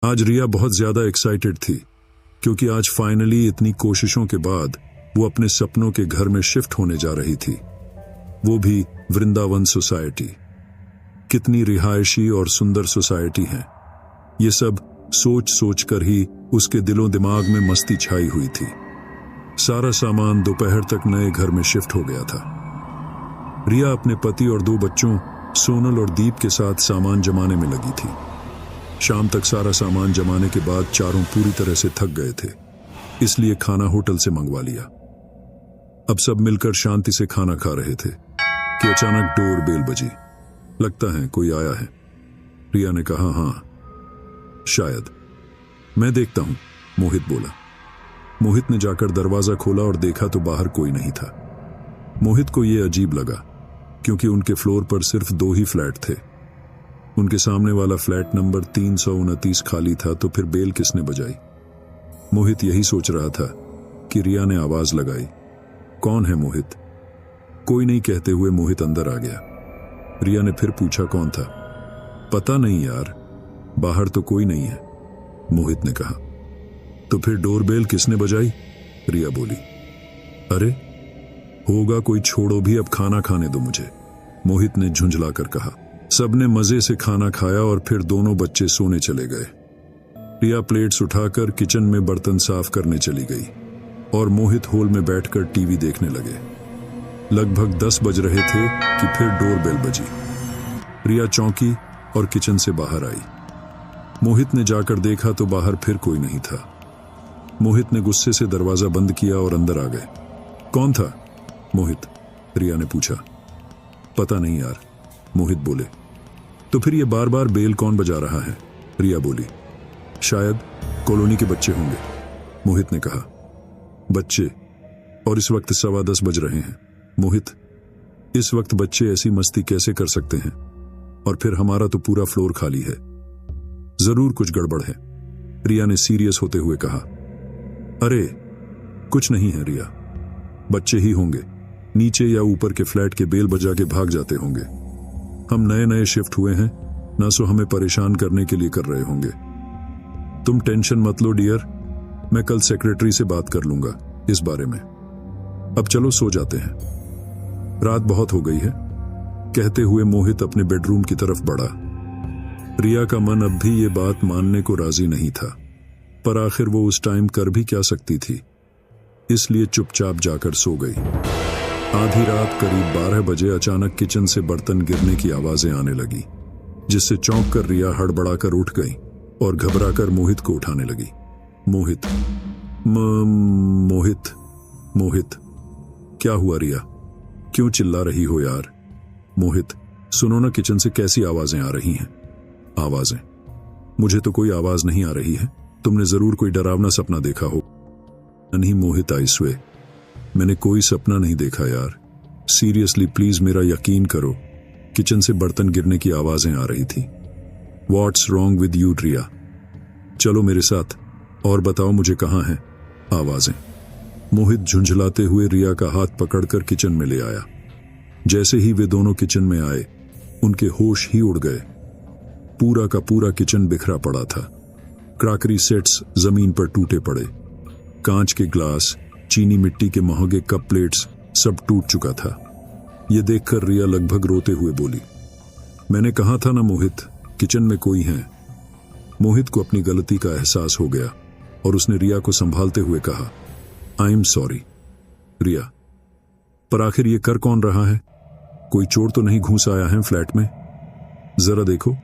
आज रिया बहुत ज्यादा एक्साइटेड थी क्योंकि आज फाइनली इतनी कोशिशों के बाद वो अपने सपनों के घर में शिफ्ट होने जा रही थी, वो भी वृंदावन सोसाइटी। कितनी रिहायशी और सुंदर सोसाइटी है, ये सब सोच सोच कर ही उसके दिलों दिमाग में मस्ती छाई हुई थी। सारा सामान दोपहर तक नए घर में शिफ्ट हो गया था। रिया अपने पति और 2 बच्चों सोनल और दीप के साथ सामान जमाने में लगी थी। शाम तक सारा सामान जमाने के बाद चारों पूरी तरह से थक गए थे, इसलिए खाना होटल से मंगवा लिया। अब सब मिलकर शांति से खाना खा रहे थे कि अचानक डोर बेल बजी। लगता है कोई आया है, रिया ने कहा। हाँ शायद, मैं देखता हूं, मोहित बोला। मोहित ने जाकर दरवाजा खोला और देखा तो बाहर कोई नहीं था। मोहित को यह अजीब लगा क्योंकि उनके फ्लोर पर सिर्फ 2 ही फ्लैट थे। उनके सामने वाला फ्लैट नंबर 329 खाली था, तो फिर बेल किसने बजाई? मोहित यही सोच रहा था कि रिया ने आवाज लगाई। कौन है मोहित? कोई नहीं कहते हुए मोहित अंदर आ गया। रिया ने फिर पूछा कौन था? पता नहीं यार, बाहर तो कोई नहीं है, मोहित ने कहा। तो फिर डोरबेल किसने बजाई? रिया बोली। अरे होगा कोई, छोड़ो भी, अब खाना खाने दो मुझे, मोहित ने झुंझलाकर कहा। सबने मजे से खाना खाया और फिर दोनों बच्चे सोने चले गए। रिया प्लेट्स उठाकर किचन में बर्तन साफ करने चली गई और मोहित हॉल में बैठकर टीवी देखने लगे। लगभग 10 बज रहे थे कि फिर डोरबेल बजी। रिया चौंकी और किचन से बाहर आई। मोहित ने जाकर देखा तो बाहर फिर कोई नहीं था। मोहित ने गुस्से से दरवाजा बंद किया और अंदर आ गए। कौन था मोहित? रिया ने पूछा। पता नहीं यार, मोहित बोले। तो फिर ये बार बार बेल कौन बजा रहा है? रिया बोली। शायद कॉलोनी के बच्चे होंगे, मोहित ने कहा। बच्चे? और इस वक्त 10:15 बज रहे हैं। मोहित, इस वक्त बच्चे ऐसी मस्ती कैसे कर सकते हैं? और फिर हमारा तो पूरा फ्लोर खाली है। जरूर कुछ गड़बड़ है, रिया ने सीरियस होते हुए कहा। अरे कुछ नहीं है रिया, बच्चे ही होंगे, नीचे या ऊपर के फ्लैट के बेल बजा के भाग जाते होंगे। हम नए नए शिफ्ट हुए हैं ना, सो हमें परेशान करने के लिए कर रहे होंगे। तुम टेंशन मत लो डियर, मैं कल सेक्रेटरी से बात कर लूंगा इस बारे में। अब चलो सो जाते हैं, रात बहुत हो गई है, कहते हुए मोहित अपने बेडरूम की तरफ बढ़ा। रिया का मन अब भी ये बात मानने को राजी नहीं था, पर आखिर वो उस टाइम कर भी क्या सकती थी, इसलिए चुपचाप जाकर सो गई। आधी रात करीब 12 बजे अचानक किचन से बर्तन गिरने की आवाजें आने लगी, जिससे चौंक कर रिया हड़बड़ाकर उठ गई और घबराकर मोहित को उठाने लगी। मोहित, मोहित, मोहित, क्या हुआ रिया? क्यों चिल्ला रही हो यार? मोहित, सुनो ना, किचन से कैसी आवाजें आ रही हैं? आवाजें? मुझे तो कोई आवाज नहीं आ रही है, तुमने जरूर कोई डरावना सपना देखा हो। नहीं मोहित, आई स्वे, मैंने कोई सपना नहीं देखा यार, सीरियसली प्लीज मेरा यकीन करो, किचन से बर्तन गिरने की आवाजें आ रही थी। व्हाट्स रॉन्ग विद यू रिया? चलो मेरे साथ और बताओ मुझे कहां है आवाजें? मोहित झुंझलाते हुए रिया का हाथ पकड़कर किचन में ले आया। जैसे ही वे दोनों किचन में आए, उनके होश ही उड़ गए। पूरा का पूरा किचन बिखरा पड़ा था। क्रॉकरी सेट्स जमीन पर टूटे पड़े, कांच के ग्लास, चीनी मिट्टी के महंगे कप प्लेट्स सब टूट चुका था। यह देखकर रिया लगभग रोते हुए बोली, मैंने कहा था ना मोहित, किचन में कोई है। मोहित को अपनी गलती का एहसास हो गया और उसने रिया को संभालते हुए कहा, आई एम सॉरी। रिया, पर आखिर ये कर कौन रहा है? कोई चोर तो नहीं घुस आया है फ्लैट में? जरा देखो,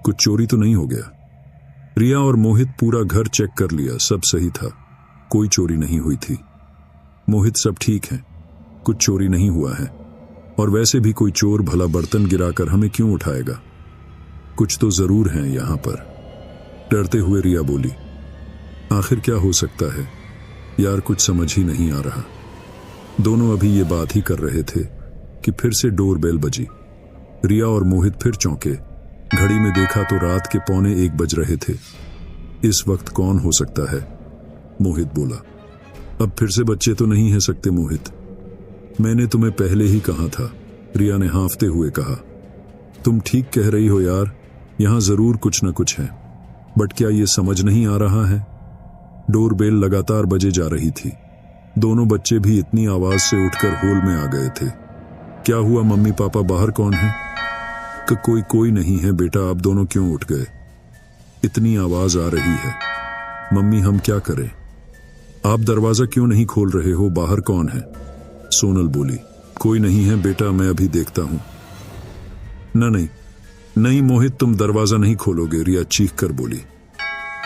कुछ चोरी तो नहीं हो गया? रिया और मोहित पूरा घर चेक कर लिया, सब सही था, कोई चोरी नहीं हुई थी। मोहित, सब ठीक है, कुछ चोरी नहीं हुआ है, और वैसे भी कोई चोर भला बर्तन गिराकर हमें क्यों उठाएगा? कुछ तो जरूर है यहां पर, डरते हुए रिया बोली। आखिर क्या हो सकता है यार, कुछ समझ ही नहीं आ रहा। दोनों अभी ये बात ही कर रहे थे कि फिर से डोरबेल बजी। रिया और मोहित फिर चौंके, घड़ी में देखा तो रात के 1:45 बज रहे थे। इस वक्त कौन हो सकता है? मोहित बोला। अब फिर से बच्चे तो नहीं है सकते मोहित, मैंने तुम्हें पहले ही कहा था, रिया ने हाँफते हुए कहा। तुम ठीक कह रही हो यार, यहां जरूर कुछ न कुछ है, बट क्या ये समझ नहीं आ रहा है? डोरबेल लगातार बजे जा रही थी। दोनों बच्चे भी इतनी आवाज से उठकर हॉल में आ गए थे। क्या हुआ मम्मी पापा, बाहर कौन है? कोई नहीं है बेटा, आप दोनों क्यों उठ गए? इतनी आवाज आ रही है। मम्मी हम क्या करें? आप दरवाजा क्यों नहीं खोल रहे हो? बाहर कौन है? सोनल बोली। कोई नहीं है बेटा, मैं अभी देखता हूं। नहीं मोहित, तुम दरवाजा नहीं खोलोगे, रिया चीख कर बोली।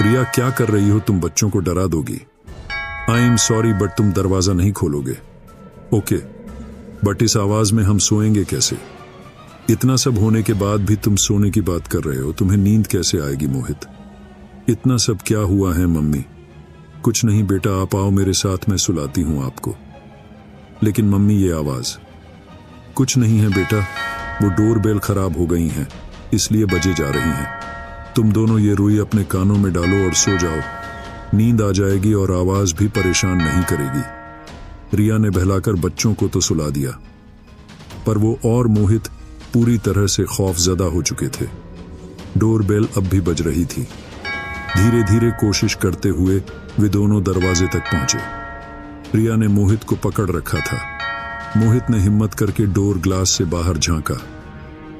रिया क्या कर रही हो? तुम बच्चों को डरा दोगी। आई एम सॉरी बट तुम दरवाजा नहीं खोलोगे। ओके, बट इस आवाज में हम सोएंगे कैसे? इतना सब होने के बाद भी तुम सोने की बात कर रहे हो, तुम्हें नींद कैसे आएगी मोहित? इतना सब क्या हुआ है मम्मी? कुछ नहीं बेटा, आप आओ मेरे साथ, मैं सुलाती हूं आपको। लेकिन मम्मी ये आवाज। कुछ नहीं है बेटा, वो डोरबेल खराब हो गई हैं, इसलिए बजे जा रही हैं। तुम दोनों ये रुई अपने कानों में डालो और सो जाओ, नींद आ जाएगी और आवाज भी परेशान नहीं करेगी। रिया ने बहलाकर बच्चों को तो सुला दिया, पर वो और मोहित पूरी तरह से खौफजदा हो चुके थे। डोरबेल अब भी बज रही थी। धीरे धीरे कोशिश करते हुए वे दोनों दरवाजे तक पहुंचे। रिया ने मोहित को पकड़ रखा था। मोहित ने हिम्मत करके डोर ग्लास से बाहर झांका।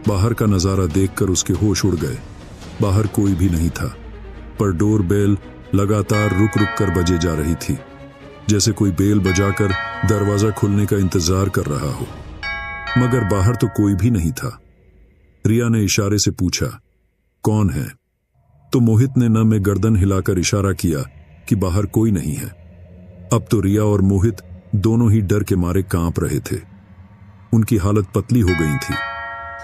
बाहर का नजारा देखकर उसके होश उड़ गए। बाहर कोई भी नहीं था, पर डोरबेल लगातार रुक रुक कर बजे जा रही थी, जैसे कोई बेल बजाकर दरवाजा खुलने का इंतजार कर रहा हो। मगर बाहर तो कोई भी नहीं था। रिया ने इशारे से पूछा, कौन है? तो मोहित ने न में गर्दन हिलाकर इशारा किया कि बाहर कोई नहीं है। अब तो रिया और मोहित दोनों ही डर के मारे कांप रहे थे। उनकी हालत पतली हो गई थी।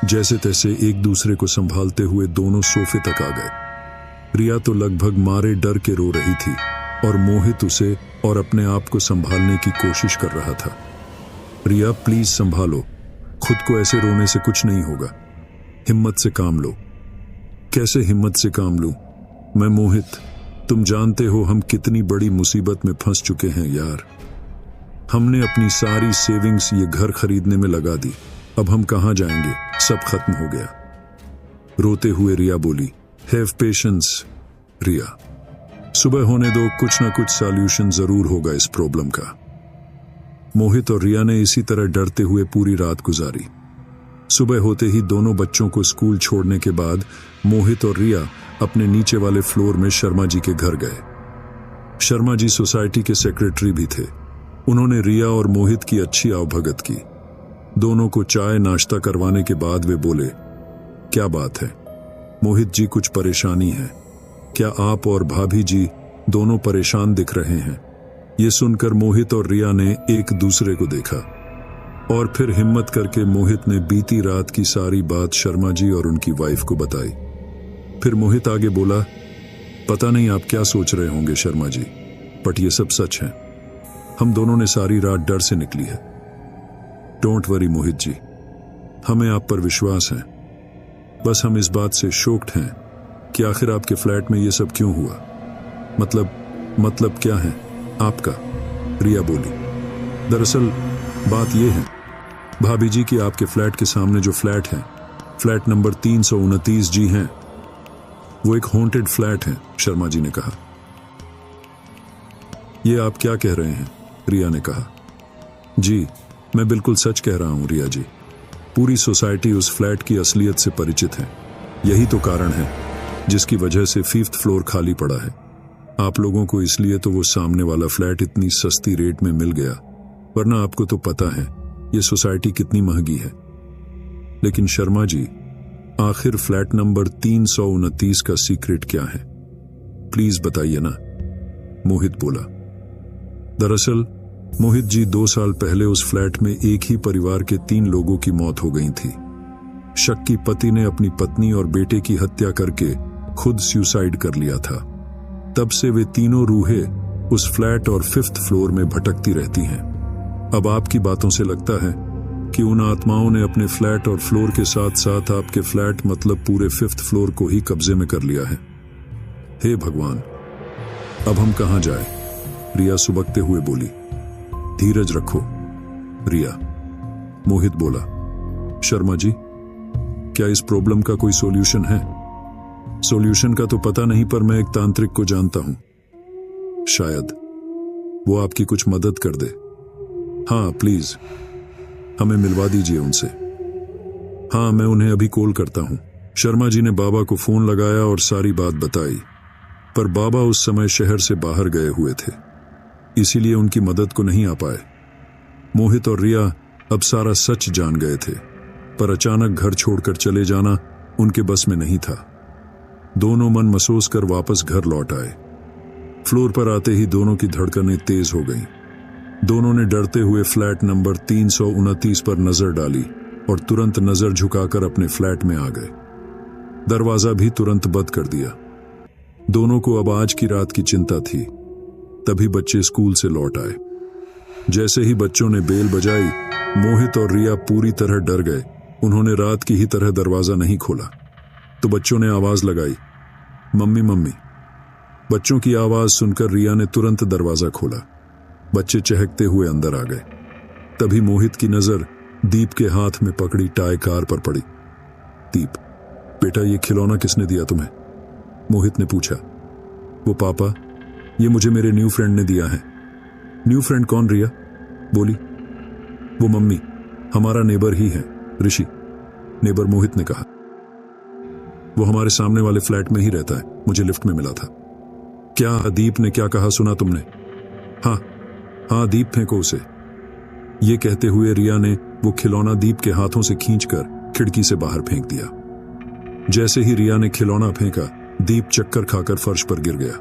जैसे तैसे एक दूसरे को संभालते हुए दोनों सोफे तक आ गए। रिया तो लगभग मारे डर के रो रही थी और मोहित उसे और अपने आप को संभालने की कोशिश कर रहा था। रिया प्लीज संभालो, खुद को ऐसे रोने से कुछ नहीं होगा, हिम्मत से काम लो। कैसे हिम्मत से काम लूं? मैं मोहित, तुम जानते हो हम कितनी बड़ी मुसीबत में फंस चुके हैं यार। हमने अपनी सारी सेविंग्स ये घर खरीदने में लगा दी, अब हम कहां जाएंगे? सब खत्म हो गया। रोते हुए रिया बोली, हैव पेशेंस रिया, सुबह होने दो, कुछ ना कुछ सॉल्यूशन जरूर होगा इस प्रॉब्लम का। मोहित और रिया ने इसी तरह डरते हुए पूरी रात गुजारी। सुबह होते ही दोनों बच्चों को स्कूल छोड़ने के बाद मोहित और रिया अपने नीचे वाले फ्लोर में शर्मा जी के घर गए। शर्मा जी सोसाइटी के सेक्रेटरी भी थे। उन्होंने रिया और मोहित की अच्छी आवभगत की। दोनों को चाय नाश्ता करवाने के बाद वे बोले, क्या बात है मोहित जी, कुछ परेशानी है क्या? आप और भाभी जी दोनों परेशान दिख रहे हैं। ये सुनकर मोहित और रिया ने एक दूसरे को देखा और फिर हिम्मत करके मोहित ने बीती रात की सारी बात शर्मा जी और उनकी वाइफ को बताई। फिर मोहित आगे बोला, पता नहीं आप क्या सोच रहे होंगे शर्मा जी, बट ये सब सच है। हम दोनों ने सारी रात डर से निकली है। डोंट वरी मोहित जी, हमें आप पर विश्वास है। बस हम इस बात से शॉक्ड हैं कि आखिर आपके फ्लैट में ये सब क्यों हुआ। मतलब क्या है आपका? रिया बोली, दरअसल बात यह है भाभी जी कि आपके फ्लैट के सामने जो फ्लैट है, फ्लैट नंबर 329 जी हैं, वो एक हॉन्टेड फ्लैट है। शर्मा जी ने कहा। ये आप क्या कह रहे हैं? रिया ने कहा। जी मैं बिल्कुल सच कह रहा हूं रिया जी, पूरी सोसाइटी उस फ्लैट की असलियत से परिचित है। यही तो कारण है जिसकी वजह से 5th फ्लोर खाली पड़ा है। आप लोगों को इसलिए तो वो सामने वाला फ्लैट इतनी सस्ती रेट में मिल गया, वरना आपको तो पता है ये सोसाइटी कितनी महंगी है। लेकिन शर्मा जी, आखिर फ्लैट नंबर 329 का सीक्रेट क्या है? प्लीज बताइए ना, मोहित बोला। दरअसल मोहित जी 2 साल पहले उस फ्लैट में एक ही परिवार के 3 लोगों की मौत हो गई थी। शक्की पति ने अपनी पत्नी और बेटे की हत्या करके खुद सुसाइड कर लिया था। तब से वे तीनों रूहें उस फ्लैट और 5th फ्लोर में भटकती रहती हैं। अब आपकी बातों से लगता है कि उन आत्माओं ने अपने फ्लैट और फ्लोर के साथ साथ आपके फ्लैट मतलब पूरे 5th फ्लोर को ही कब्जे में कर लिया है। हे भगवान, अब हम कहां जाए? रिया सुबकते हुए बोली। धीरज रखो रिया, मोहित बोला। शर्मा जी, क्या इस प्रॉब्लम का कोई सॉल्यूशन है? सॉल्यूशन का तो पता नहीं, पर मैं एक तांत्रिक को जानता हूं, शायद वो आपकी कुछ मदद कर दे। हाँ प्लीज, हमें मिलवा दीजिए उनसे। हाँ, मैं उन्हें अभी कॉल करता हूं। शर्मा जी ने बाबा को फोन लगाया और सारी बात बताई, पर बाबा उस समय शहर से बाहर गए हुए थे, इसीलिए उनकी मदद को नहीं आ पाए। मोहित और रिया अब सारा सच जान गए थे, पर अचानक घर छोड़कर चले जाना उनके बस में नहीं था। दोनों मन महसूस कर वापस घर लौट आए। फ्लोर पर आते ही दोनों की धड़कनें तेज हो गईं। दोनों ने डरते हुए फ्लैट नंबर 329 पर नजर डाली और तुरंत नजर झुकाकर अपने फ्लैट में आ गए। दरवाजा भी तुरंत बंद कर दिया। दोनों को अब आज की रात की चिंता थी। तभी बच्चे स्कूल से लौट आए। जैसे ही बच्चों ने बेल बजाई, मोहित और रिया पूरी तरह डर गए। उन्होंने रात की ही तरह दरवाजा नहीं खोला तो बच्चों ने आवाज लगाई, मम्मी मम्मी। बच्चों की आवाज सुनकर रिया ने तुरंत दरवाजा खोला। बच्चे चहकते हुए अंदर आ गए। तभी मोहित की नजर दीप के हाथ में पकड़ी टाई कार पर पड़ी। दीप, बेटा ये खिलौना किसने दिया तुम्हें? मोहित ने पूछा। वो पापा, ये मुझे मेरे न्यू फ्रेंड ने दिया है। न्यू फ्रेंड कौन? रिया बोली। वो मम्मी, हमारा नेबर ही है, ऋषि। नेबर, मोहित ने कहा। वो हमारे सामने वाले फ्लैट में ही रहता है, मुझे लिफ्ट में मिला था। क्या दीप ने क्या कहा, सुना तुमने? हाँ हाँ, दीप फेंको उसे। ये कहते हुए रिया ने वो खिलौना दीप के हाथों से खींचकर खिड़की से बाहर फेंक दिया। जैसे ही रिया ने खिलौना फेंका, दीप चक्कर खाकर फर्श पर गिर गया।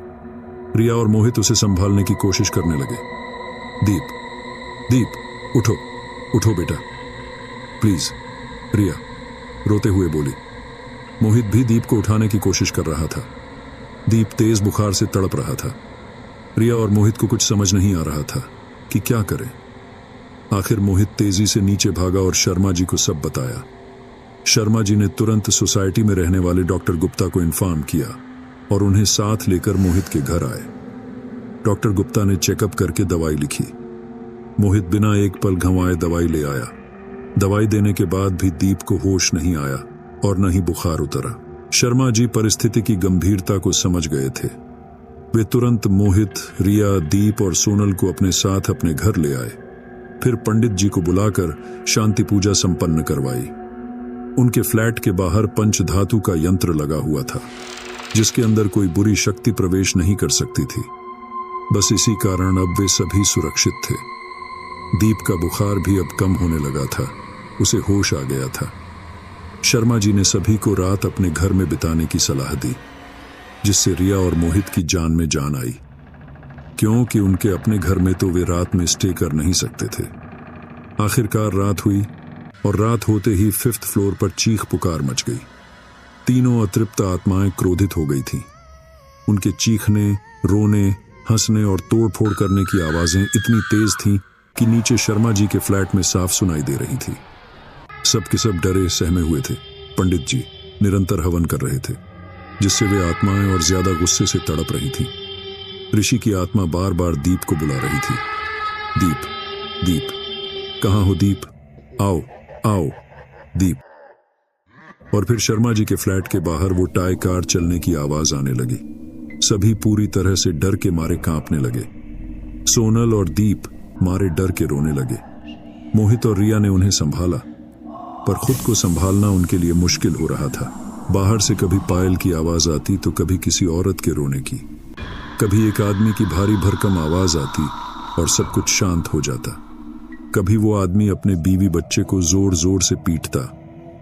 रिया और मोहित उसे संभालने की कोशिश करने लगे। दीप, दीप, उठो उठो बेटा, प्लीज, रिया रोते हुए बोली। मोहित भी दीप को उठाने की कोशिश कर रहा था। दीप तेज बुखार से तड़प रहा था। रिया और मोहित को कुछ समझ नहीं आ रहा था कि क्या करें। आखिर मोहित तेजी से नीचे भागा और शर्मा जी को सब बताया। शर्मा जी ने तुरंत सोसाइटी में रहने वाले डॉक्टर गुप्ता को इन्फॉर्म किया और उन्हें साथ लेकर मोहित के घर आए। डॉक्टर गुप्ता ने चेकअप करके दवाई लिखी। मोहित बिना एक पल गंवाए दवाई ले आया। दवाई देने के बाद भी दीप को होश नहीं आया और न ही बुखार उतरा। शर्मा जी परिस्थिति की गंभीरता को समझ गए थे। वे तुरंत मोहित, रिया, दीप और सोनल को अपने साथ अपने घर ले आए। फिर पंडित जी को बुलाकर शांति पूजा संपन्न करवाई। उनके फ्लैट के बाहर पंचधातु का यंत्र लगा हुआ था, जिसके अंदर कोई बुरी शक्ति प्रवेश नहीं कर सकती थी। बस इसी कारण अब वे सभी सुरक्षित थे। दीप का बुखार भी अब कम होने लगा था, उसे होश आ गया था। शर्मा जी ने सभी को रात अपने घर में बिताने की सलाह दी, जिससे रिया और मोहित की जान में जान आई, क्योंकि उनके अपने घर में तो वे रात में स्टे कर नहीं सकते थे। आखिरकार रात हुई और रात होते ही 5th फ्लोर पर चीख पुकार मच गई। तीनों अतृप्त आत्माएं क्रोधित हो गई थीं। उनके चीखने, रोने, हंसने और तोड़फोड़ करने की आवाजें इतनी तेज थीं कि नीचे शर्मा जी के फ्लैट में साफ सुनाई दे रही थी। सब के सब डरे सहमे हुए थे। पंडित जी निरंतर हवन कर रहे थे, जिससे वे आत्माएं और ज्यादा गुस्से से तड़प रही थीं। ऋषि की आत्मा बार बार दीप को बुला रही थी। दीप, दीप, कहाँ हो दीप? आओ आओ दीप। और फिर शर्मा जी के फ्लैट के बाहर वो टाई कार चलने की आवाज आने लगी। सभी पूरी तरह से डर के मारे कांपने लगे। सोनल और दीप मारे डर के रोने लगे। मोहित और रिया ने उन्हें संभाला, पर खुद को संभालना उनके लिए मुश्किल हो रहा था। बाहर से कभी पायल की आवाज आती तो कभी किसी औरत के रोने की, कभी एक आदमी की भारी भरकम आवाज आती और सब कुछ शांत हो जाता। कभी वो आदमी अपने बीवी बच्चे को जोर जोर से पीटता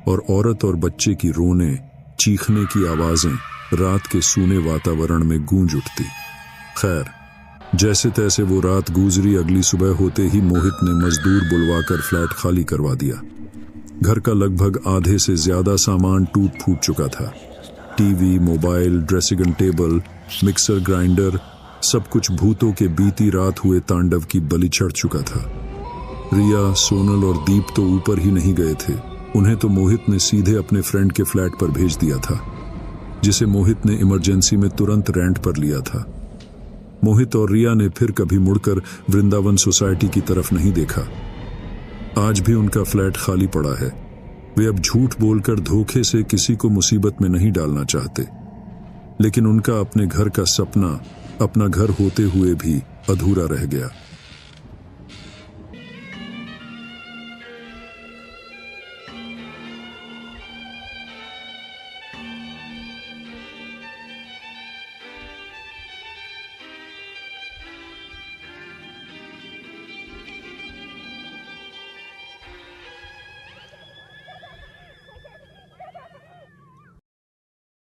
और औरत और बच्चे की रोने, चीखने की आवाजें रात के सूने वातावरण में गूंज उठती। खैर, जैसे तैसे वो रात गुजरी। अगली सुबह होते ही मोहित ने मजदूर बुलवाकर फ्लैट खाली करवा दिया। घर का लगभग आधे से ज्यादा सामान टूट फूट चुका था। TV, mobile, dressing table, mixer grinder, सब कुछ भूतों के बीती रात हुए तांडव की बलि चढ़ चुका था। रिया, सोनल और दीप तो ऊपर ही नहीं गए थे। उन्हें तो मोहित ने सीधे अपने फ्रेंड के फ्लैट पर भेज दिया था, जिसे मोहित ने इमरजेंसी में तुरंत रेंट पर लिया था। मोहित और रिया ने फिर कभी मुड़कर वृंदावन सोसाइटी की तरफ नहीं देखा। आज भी उनका फ्लैट खाली पड़ा है। वे अब झूठ बोलकर धोखे से किसी को मुसीबत में नहीं डालना चाहते। लेकिन उनका अपने घर का सपना अपना घर होते हुए भी अधूरा रह गया।